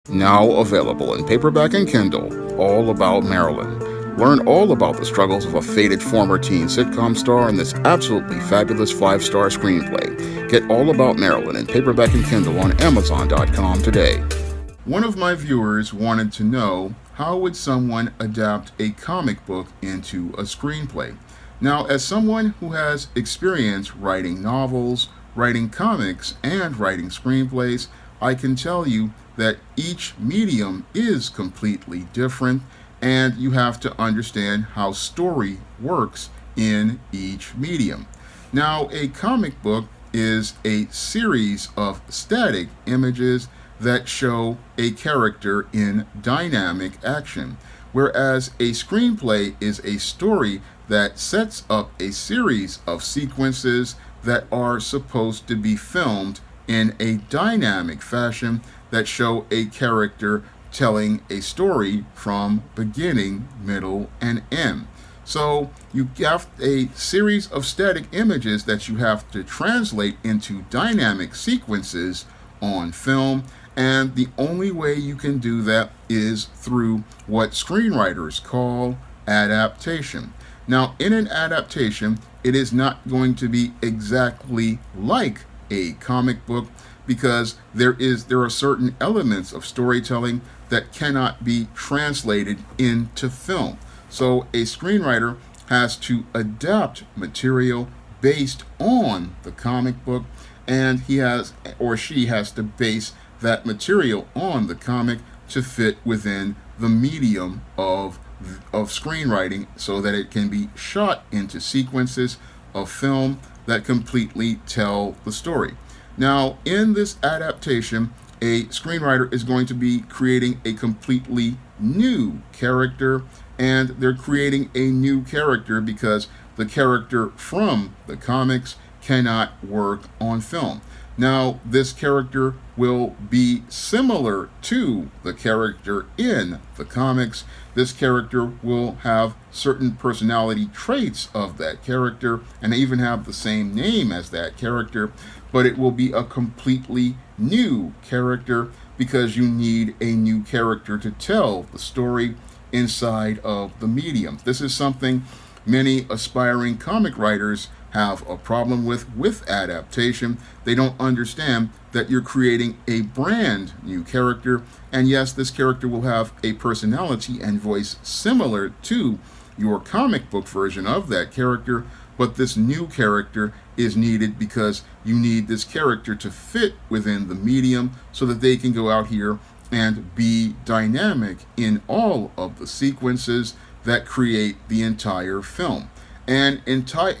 Now available in paperback and Kindle, All About Marilyn. Learn all about the struggles of a faded former teen sitcom star in this absolutely fabulous 5-star screenplay. Get All About Marilyn in paperback and Kindle on Amazon.com today. One of my viewers wanted to know, how would someone adapt a comic book into a screenplay? Now, as someone who has experience writing novels, writing comics, and writing screenplays, I can tell you that each medium is completely different, and you have to understand how story works in each medium. Now, a comic book is a series of static images that show a character in dynamic action, whereas a screenplay is a story that sets up a series of sequences that are supposed to be filmed in a dynamic fashion that show a character telling a story from beginning, middle, and end. So you have a series of static images that you have to translate into dynamic sequences on film, and the only way you can do that is through what screenwriters call adaptation. Now, in an adaptation, it is not going to be exactly like a comic book, because there are certain elements of storytelling that cannot be translated into film. So a screenwriter has to adapt material based on the comic book, and he has or she has to base that material on the comic to fit within the medium of screenwriting, so that it can be shot into sequences of film that completely tell the story. Now, in this adaptation, a screenwriter is going to be creating a completely new character, and they're creating a new character because the character from the comics cannot work on film. Now, this character will be similar to the character in the comics. This character will have certain personality traits of that character and even have the same name as that character, but it will be a completely new character because you need a new character to tell the story inside of the medium. This is something many aspiring comic writers have a problem with adaptation. They don't understand that you're creating a brand new character, and yes, this character will have a personality and voice similar to your comic book version of that character, but this new character is needed because you need this character to fit within the medium so that they can go out here and be dynamic in all of the sequences that create the entire film. And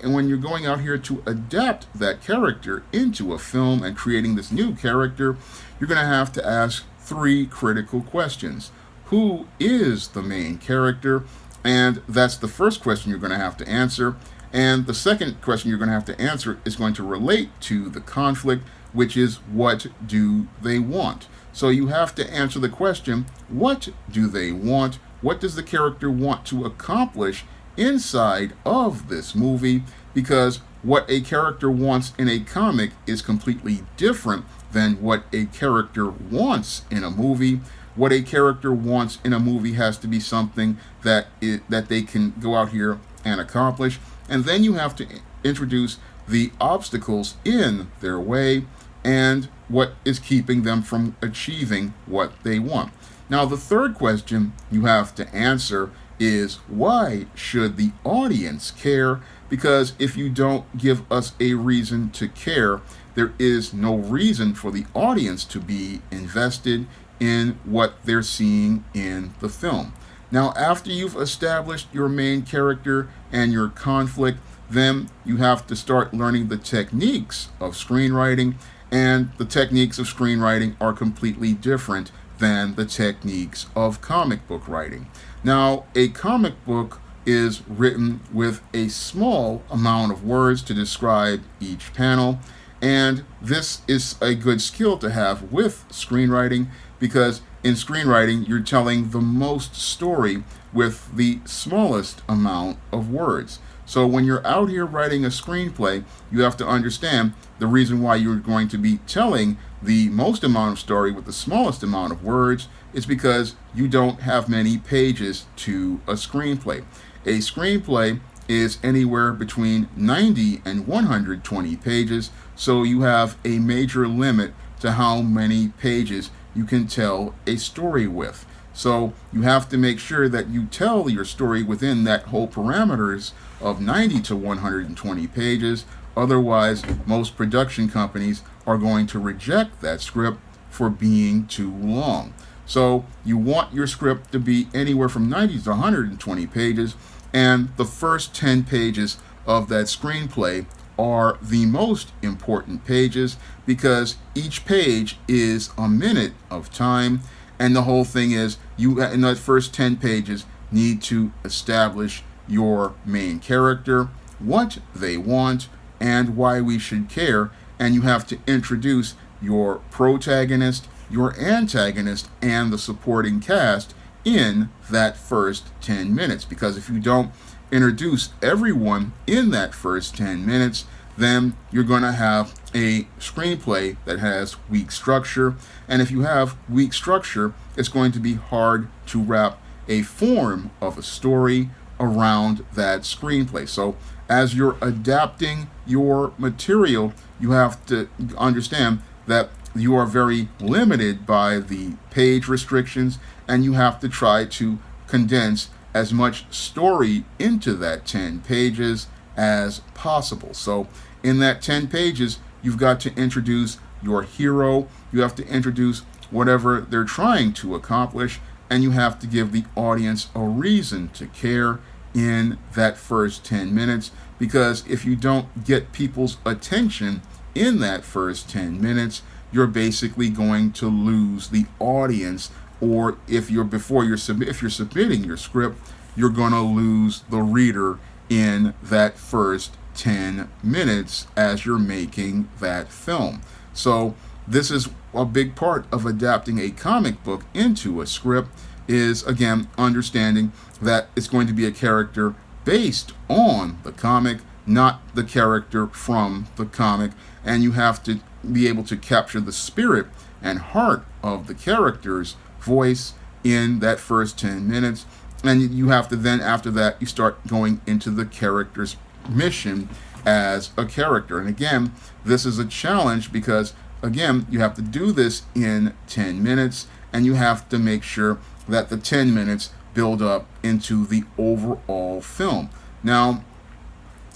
when you're going out here to adapt that character into a film and creating this new character, you're going to have to ask 3 critical questions. Who is the main character? And that's the first question you're going to have to answer. And the second question you're going to have to answer is going to relate to the conflict, which is, what do they want? So you have to answer the question, what do they want? What does the character want to accomplish inside of this movie? Because what a character wants in a comic is completely different than what a character wants in a movie. What a character wants in a movie has to be something that they can go out here and accomplish. And then you have to introduce the obstacles in their way and what is keeping them from achieving what they want. Now, the third question you have to answer is, why should the audience care? Because if you don't give us a reason to care, there is no reason for the audience to be invested in what they're seeing in the film. Now, after you've established your main character and your conflict, then you have to start learning the techniques of screenwriting, and the techniques of screenwriting are completely different than the techniques of comic book writing. Now, a comic book is written with a small amount of words to describe each panel, and this is a good skill to have with screenwriting, because in screenwriting you're telling the most story with the smallest amount of words. So when you're out here writing a screenplay, you have to understand the reason why you're going to be telling the most amount of story with the smallest amount of words is because you don't have many pages to a screenplay. A screenplay is anywhere between 90 and 120 pages, so you have a major limit to how many pages you can tell a story with. So you have to make sure that you tell your story within that whole parameters of 90 to 120 pages. Otherwise, most production companies are going to reject that script for being too long. So you want your script to be anywhere from 90 to 120 pages, and the first 10 pages of that screenplay are the most important pages because each page is a minute of time, and the whole thing is you in that first 10 pages need to establish your main character, what they want, and why we should care, and you have to introduce your protagonist, your antagonist, and the supporting cast in that first 10 minutes. Because if you don't introduce everyone in that first 10 minutes, then you're going to have a screenplay that has weak structure. And if you have weak structure, it's going to be hard to wrap a form of a story around that screenplay. So as you're adapting your material, you have to understand that you are very limited by the page restrictions, and you have to try to condense as much story into that 10 pages as possible. So in that 10 pages, you've got to introduce your hero, you have to introduce whatever they're trying to accomplish, and you have to give the audience a reason to care in that first 10 minutes. Because if you don't get people's attention in that first 10 minutes, you're basically going to lose the audience. Or if you're submitting your script, you're going to lose the reader in that first 10 minutes as you're making that film. So this is a big part of adapting a comic book into a script, is again understanding that it's going to be a character based on the comic, not the character from the comic, and you have to be able to capture the spirit and heart of the character's voice in that first 10 minutes. And you have to then, after that, you start going into the character's mission as a character. And again, this is a challenge because, again, you have to do this in 10 minutes, and you have to make sure that the 10 minutes build up into the overall film. Now,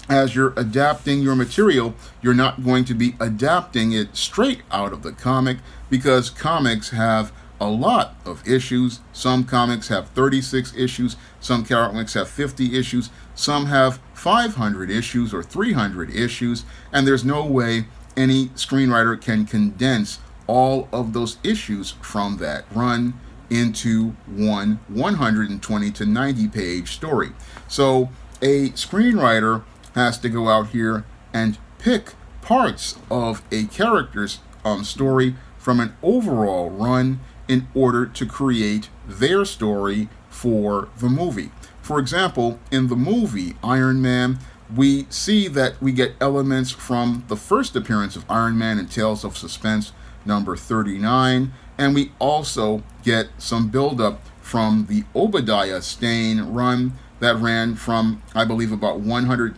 as you're adapting your material, you're not going to be adapting it straight out of the comic, because comics have a lot of issues. Some comics have 36 issues, some comics have 50 issues, some have 500 issues or 300 issues, and there's no way any screenwriter can condense all of those issues from that run into one 120 to 90 page story. So a screenwriter has to go out here and pick parts of a character's story from an overall run in order to create their story for the movie. For example, in the movie Iron Man, we see that we get elements from the first appearance of Iron Man in Tales of Suspense number 39, and we also get some buildup from the Obadiah Stane run that ran from, I believe, about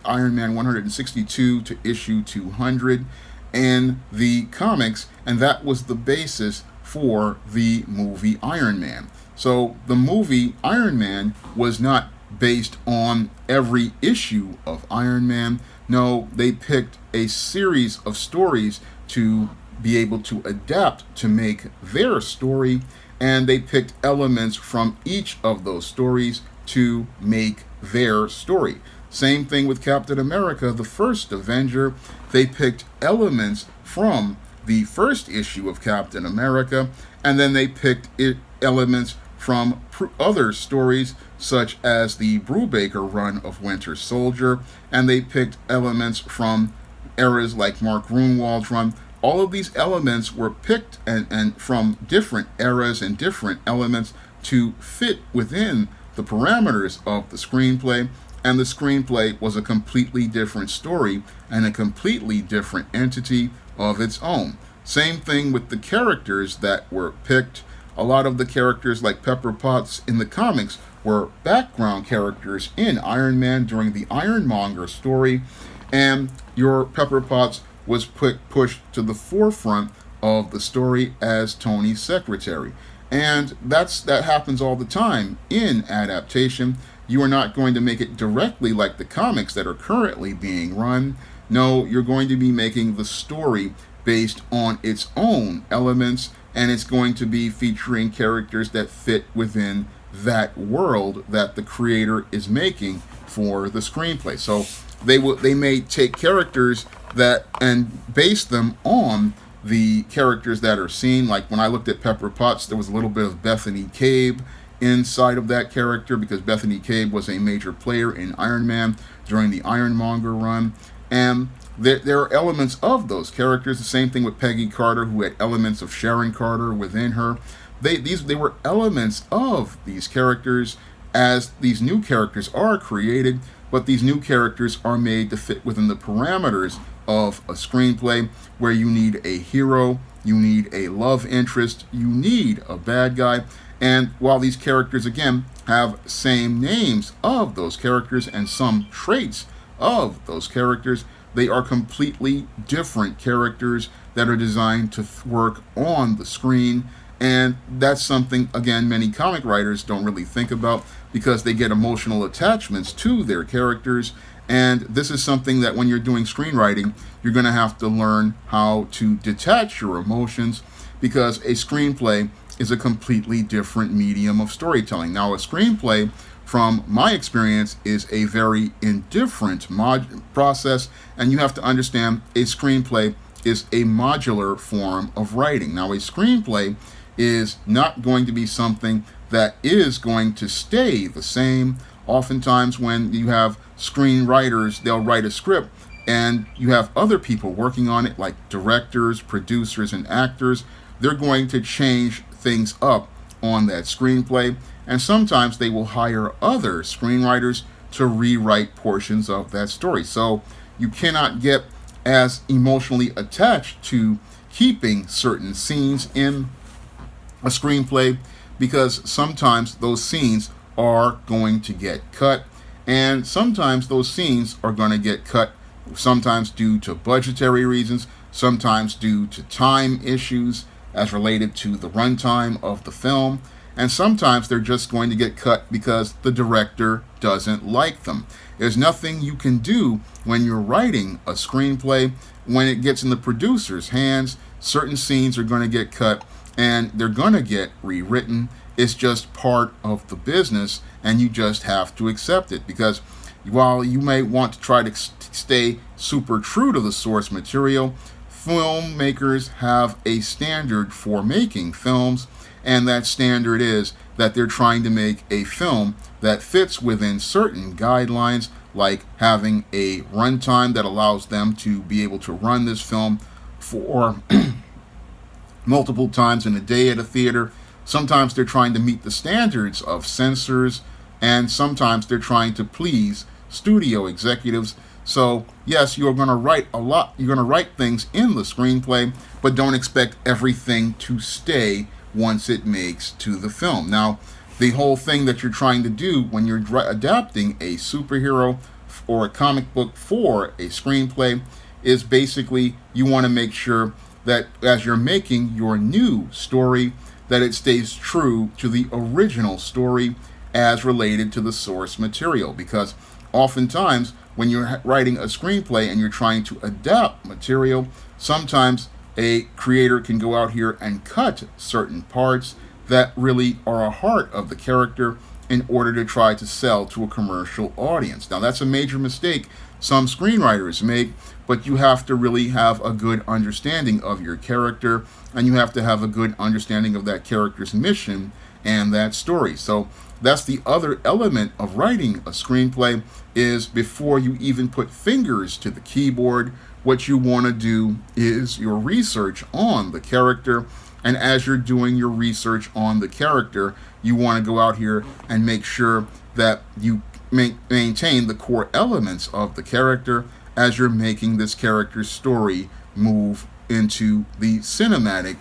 Iron Man 162 to issue 200 in the comics, and that was the basis for the movie Iron Man. So the movie Iron Man was not based on every issue of Iron Man. No, they picked a series of stories to be able to adapt to make their story, and they picked elements from each of those stories to make their story. Same thing with Captain America, the first Avenger. They picked elements from the first issue of Captain America, and then they picked elements from other stories, such as the Brubaker run of Winter Soldier, and they picked elements from eras like Mark Gruenwald's run. All of these elements were picked and from different eras and different elements to fit within the parameters of the screenplay, and the screenplay was a completely different story and a completely different entity of its own. Same thing with the characters that were picked. A lot of the characters, like Pepper Potts in the comics, were background characters in Iron Man during the Ironmonger story, and your Pepper Potts was pushed to the forefront of the story as Tony's secretary. And that happens all the time in adaptation. You are not going to make it directly like the comics that are currently being run. No, you're going to be making the story based on its own elements, and it's going to be featuring characters that fit within that world that the creator is making for the screenplay. So they may take characters that and base them on the characters that are seen. Like when I looked at Pepper Potts, there was a little bit of Bethany Cabe inside of that character because Bethany Cabe was a major player in Iron Man during the Ironmonger run. And there are elements of those characters. The same thing with Peggy Carter, who had elements of Sharon Carter within her. They were elements of these characters as these new characters are created, but these new characters are made to fit within the parameters of a screenplay where you need a hero, you need a love interest, you need a bad guy. And while these characters, again, have same names of those characters and some traits of those characters, they are completely different characters that are designed to work on the screen. And that's something, again, many comic writers don't really think about because they get emotional attachments to their characters. And this is something that when you're doing screenwriting, you're going to have to learn how to detach your emotions, because a screenplay is a completely different medium of storytelling. Now, a screenplay, from my experience, is a very indifferent process, and you have to understand a screenplay is a modular form of writing. Now, a screenplay is not going to be something that is going to stay the same. Oftentimes when you have screenwriters, they'll write a script and you have other people working on it, like directors, producers, and actors. They're going to change things up on that screenplay, and sometimes they will hire other screenwriters to rewrite portions of that story. So you cannot get as emotionally attached to keeping certain scenes in a screenplay, because sometimes those scenes are going to get cut, and sometimes those scenes are going to get cut sometimes due to budgetary reasons, sometimes due to time issues as related to the runtime of the film, and sometimes they're just going to get cut because the director doesn't like them. There's nothing you can do when you're writing a screenplay. When it gets in the producer's hands, certain scenes are going to get cut and they're going to get rewritten. It's just part of the business, and you just have to accept it, because while you may want to try to stay super true to the source material, filmmakers have a standard for making films, and that standard is that they're trying to make a film that fits within certain guidelines, like having a runtime that allows them to be able to run this film for multiple times in a day at a theater. Sometimes they're trying to meet the standards of censors, and sometimes they're trying to please studio executives. So yes, you're going to write a lot. You're going to write things in the screenplay, but don't expect everything to stay once it makes to the film. Now, the whole thing that you're trying to do when you're adapting a superhero or a comic book for a screenplay is basically you want to make sure that as you're making your new story, that it stays true to the original story as related to the source material. Because oftentimes when you're writing a screenplay and you're trying to adapt material, sometimes a creator can go out here and cut certain parts that really are a heart of the character in order to try to sell to a commercial audience. Now, that's a major mistake some screenwriters make, but you have to really have a good understanding of your character, and you have to have a good understanding of that character's mission and that story. So that's the other element of writing a screenplay, is before you even put fingers to the keyboard, what you want to do is your research on the character. And as you're doing your research on the character, you want to go out here and make sure that you maintain the core elements of the character as you're making this character's story move into the cinematic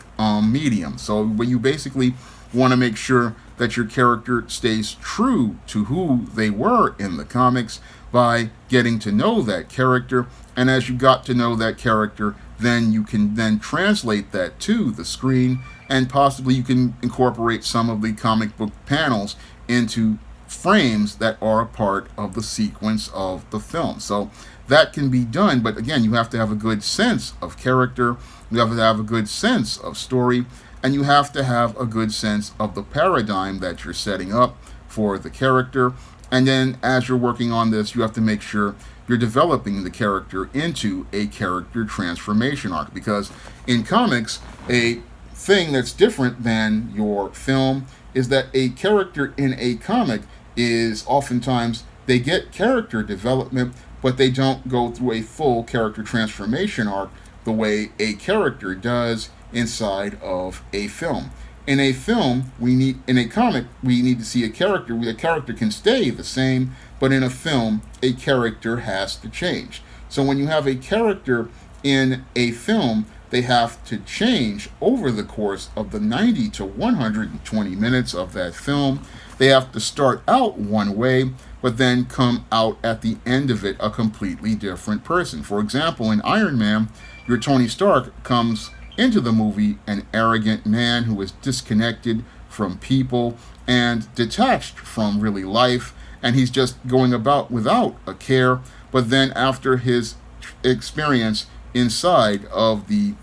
medium. So when you basically want to make sure that your character stays true to who they were in the comics by getting to know that character, and as you got to know that character, then you can then translate that to the screen, and possibly you can incorporate some of the comic book panels into frames that are a part of the sequence of the film. So that can be done, but again, you have to have a good sense of character, you have to have a good sense of story, and you have to have a good sense of the paradigm that you're setting up for the character. And then as you're working on this, you have to make sure you're developing the character into a character transformation arc, because in comics, a thing that's different than your film is that a character in a comic is oftentimes they get character development, but they don't go through a full character transformation arc the way a character does inside of a film. In a film, in a comic, we need to see a character where the character can stay the same, but in a film, a character has to change. So when you have a character in a film, they have to change over the course of the 90 to 120 minutes of that film. They have to start out one way, but then come out at the end of it a completely different person. For example, in Iron Man, your Tony Stark comes into the movie an arrogant man who is disconnected from people and detached from really life, and he's just going about without a care. But then after his experience inside of the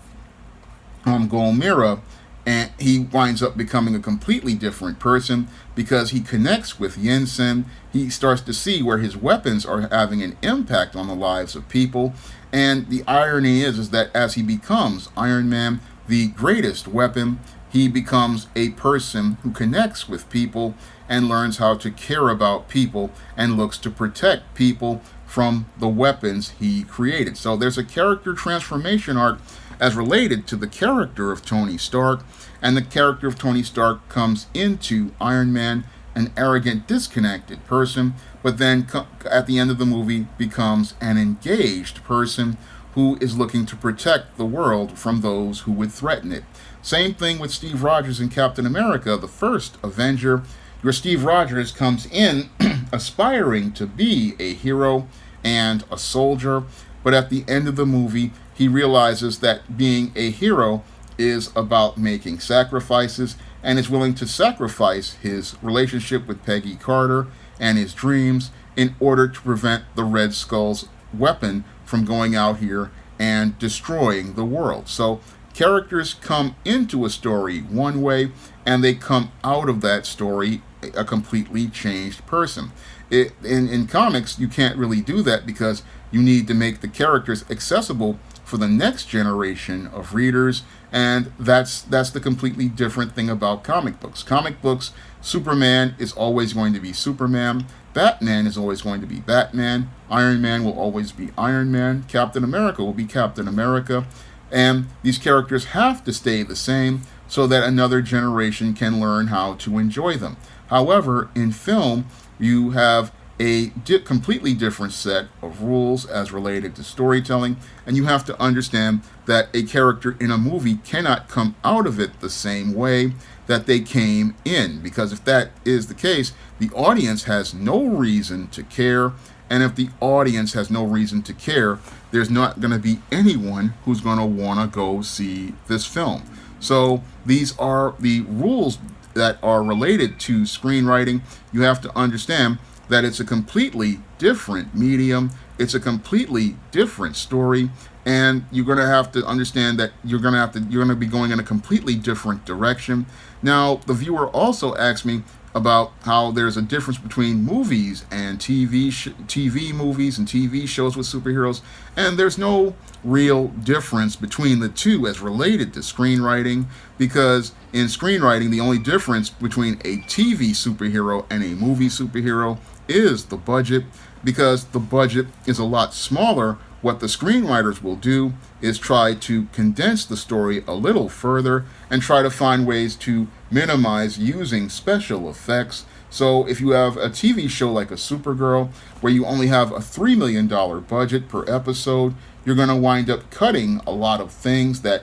Golmira, and he winds up becoming a completely different person because he connects with Yinsen. He starts to see where his weapons are having an impact on the lives of people. And the irony is that as he becomes Iron Man, the greatest weapon, he becomes a person who connects with people and learns how to care about people and looks to protect people from the weapons he created. So there's a character transformation arc as related to the character of Tony Stark, and the character of Tony Stark comes into Iron Man an arrogant, disconnected person, but then at the end of the movie becomes an engaged person who is looking to protect the world from those who would threaten it. Same thing with Steve Rogers in Captain America, the first Avenger. Your Steve Rogers comes in aspiring to be a hero and a soldier, but at the end of the movie, he realizes that being a hero is about making sacrifices, and is willing to sacrifice his relationship with Peggy Carter and his dreams in order to prevent the Red Skull's weapon from going out here and destroying the world. So characters come into a story one way, and they come out of that story a completely changed person. In comics, you can't really do that because you need to make the characters accessible for the next generation of readers, and that's the completely different thing about comic books. Comic books, Superman is always going to be Superman, Batman is always going to be Batman, Iron Man will always be Iron Man, Captain America will be Captain America, and these characters have to stay the same so that another generation can learn how to enjoy them. However, in film, you have a completely different set of rules as related to storytelling, and you have to understand that a character in a movie cannot come out of it the same way that they came in, because if that is the case, the audience has no reason to care, and if the audience has no reason to care, there's not going to be anyone who's going to want to go see this film. So these are the rules that are related to screenwriting. You have to understand that it's a completely different medium, it's a completely different story, and you're going to have to understand that you're going to be going in a completely different direction. Now, the viewer also asked me about how there's a difference between movies and TV movies and TV shows with superheroes, and there's no real difference between the two as related to screenwriting, because in screenwriting, the only difference between a TV superhero and a movie superhero is the budget, because the budget is a lot smaller. What the screenwriters will do is try to condense the story a little further and try to find ways to minimize using special effects So if you have a TV show like a Supergirl, where you only have a $3 million budget per episode, you're going to wind up cutting a lot of things that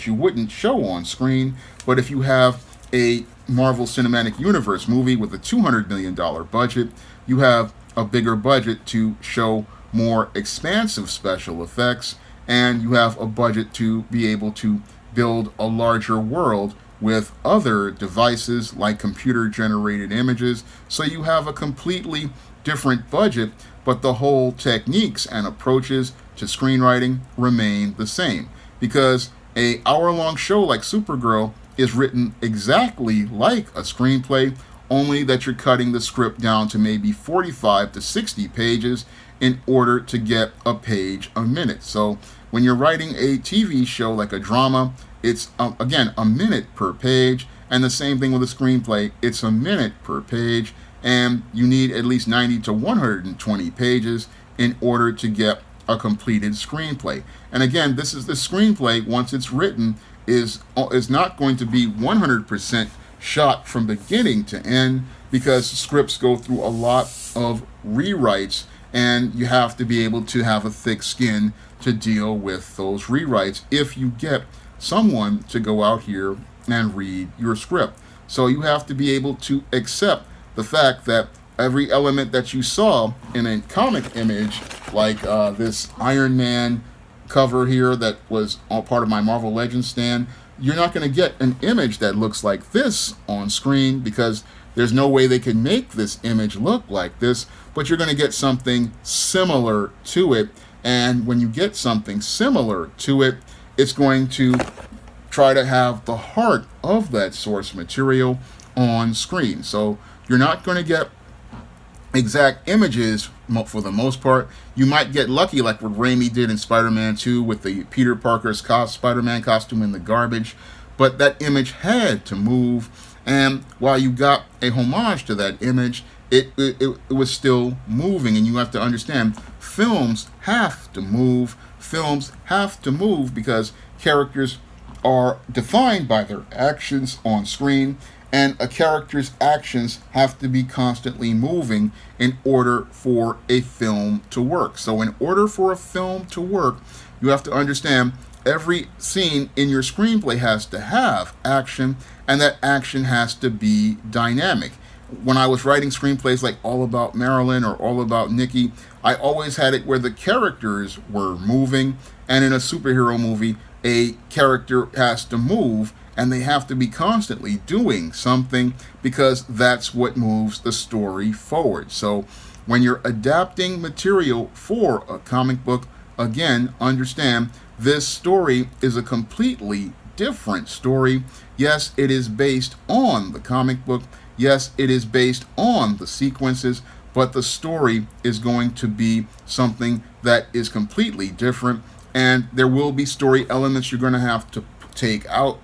you wouldn't show on screen. But if you have a Marvel Cinematic Universe movie with a $200 million budget, you have a bigger budget to show more expansive special effects, and you have a budget to be able to build a larger world with other devices like computer generated images. So you have a completely different budget, but the whole techniques and approaches to screenwriting remain the same, because a hour-long show like Supergirl is written exactly like a screenplay, only that you're cutting the script down to maybe 45 to 60 pages in order to get a page a minute. So when you're writing a TV show like a drama, it's again a minute per page, and the same thing with a screenplay, it's a minute per page, and you need at least 90 to 120 pages in order to get a completed screenplay. And again, this screenplay, once it's written, is not going to be 100% shot from beginning to end, because scripts go through a lot of rewrites, and you have to be able to have a thick skin to deal with those rewrites if you get someone to go out here and read your script. So you have to be able to accept the fact that every element that you saw in a comic image, like this Iron Man cover here that was all part of my Marvel Legends stand, you're not going to get an image that looks like this on screen, because there's no way they can make this image look like this, but you're going to get something similar to it. And when you get something similar to it, it's going to try to have the heart of that source material on screen. So you're not going to get exact images for the most part. You might get lucky, like what Raimi did in Spider-Man 2 with the Peter Parker's Spider-Man costume in the garbage, but that image had to move, and while you got a homage to that image, it was still moving. And you have to understand, films have to move. Films have to move because characters are defined by their actions on screen, and a character's actions have to be constantly moving in order for a film to work. So in order for a film to work, you have to understand every scene in your screenplay has to have action, and that action has to be dynamic. When I was writing screenplays like All About Marilyn or All About Nikki, I always had it where the characters were moving, and in a superhero movie, a character has to move, and they have to be constantly doing something, because that's what moves the story forward. So when you're adapting material for a comic book, again, understand this story is a completely different story. Yes, it is based on the comic book. Yes, it is based on the sequences, but the story is going to be something that is completely different, and there will be story elements you're going to have to take out,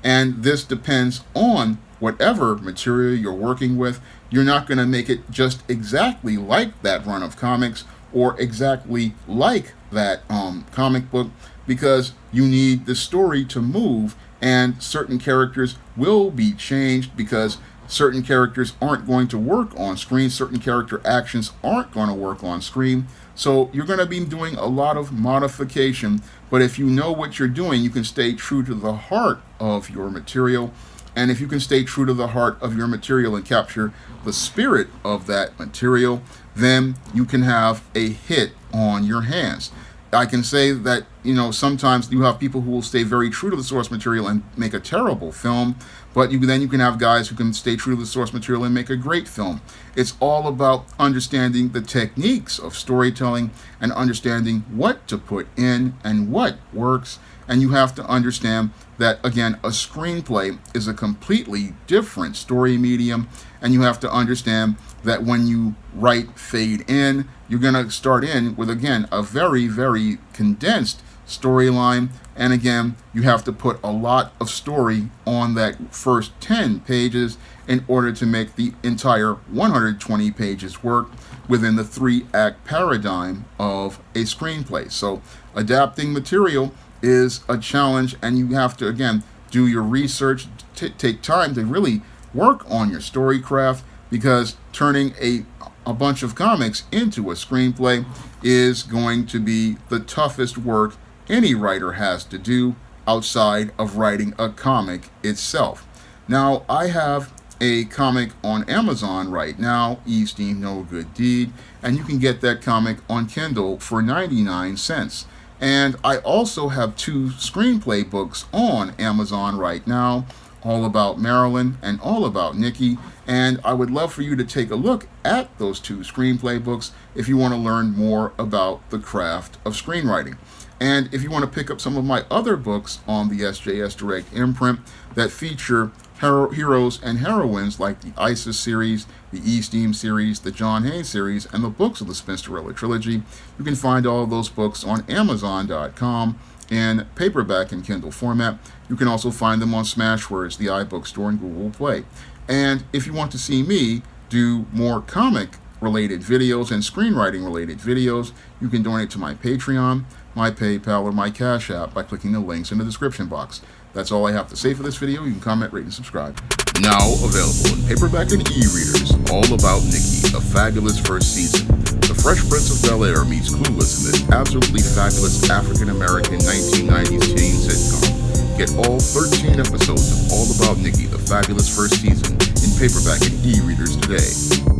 and this depends on whatever material you're working with. You're not going to make it just exactly like that run of comics or exactly like that comic book, because you need the story to move, and certain characters will be changed because certain characters aren't going to work on screen, certain character actions aren't going to work on screen. So you're going to be doing a lot of modification, but if you know what you're doing, you can stay true to the heart of your material. And if you can stay true to the heart of your material and capture the spirit of that material, then you can have a hit on your hands. I can say that, sometimes you have people who will stay very true to the source material and make a terrible film, but then you can have guys who can stay true to the source material and make a great film. It's all about understanding the techniques of storytelling and understanding what to put in and what works. And you have to understand that, again, a screenplay is a completely different story medium, and you have to understand that when you write fade in, you're going to start in with, again, a very, very condensed storyline. And again, you have to put a lot of story on that first 10 pages in order to make the entire 120 pages work within the 3-act paradigm of a screenplay. So adapting material is a challenge, and you have to, again, do your research, take time to really work on your story craft, because turning a bunch of comics into a screenplay is going to be the toughest work any writer has to do outside of writing a comic itself. Now, I have a comic on Amazon right now, East Ain't No Good Deed, and you can get that comic on Kindle for 99 cents. And I also have two screenplay books on Amazon right now, All About Marilyn and All About Nikki, and I would love for you to take a look at those two screenplay books if you want to learn more about the craft of screenwriting. And if you want to pick up some of my other books on the SJS Direct imprint that feature heroes and heroines like the Isis series, the E-Steam series, the John Hayes series, and the books of the Spinsterella trilogy, you can find all of those books on Amazon.com in paperback and Kindle format. You can also find them on Smashwords, the iBookstore, and Google Play. And if you want to see me do more comic-related videos and screenwriting-related videos, you can donate to my Patreon, my PayPal, or my Cash App by clicking the links in the description box. That's all I have to say for this video. You can comment, rate, and subscribe. Now available in paperback and e-readers, All About Nikki, a fabulous first season. The Fresh Prince of Bel-Air meets Clueless in this absolutely fabulous African-American 1990s teen sitcom. Get all 13 episodes of All About Nikki, the fabulous first season, in paperback and e-readers today.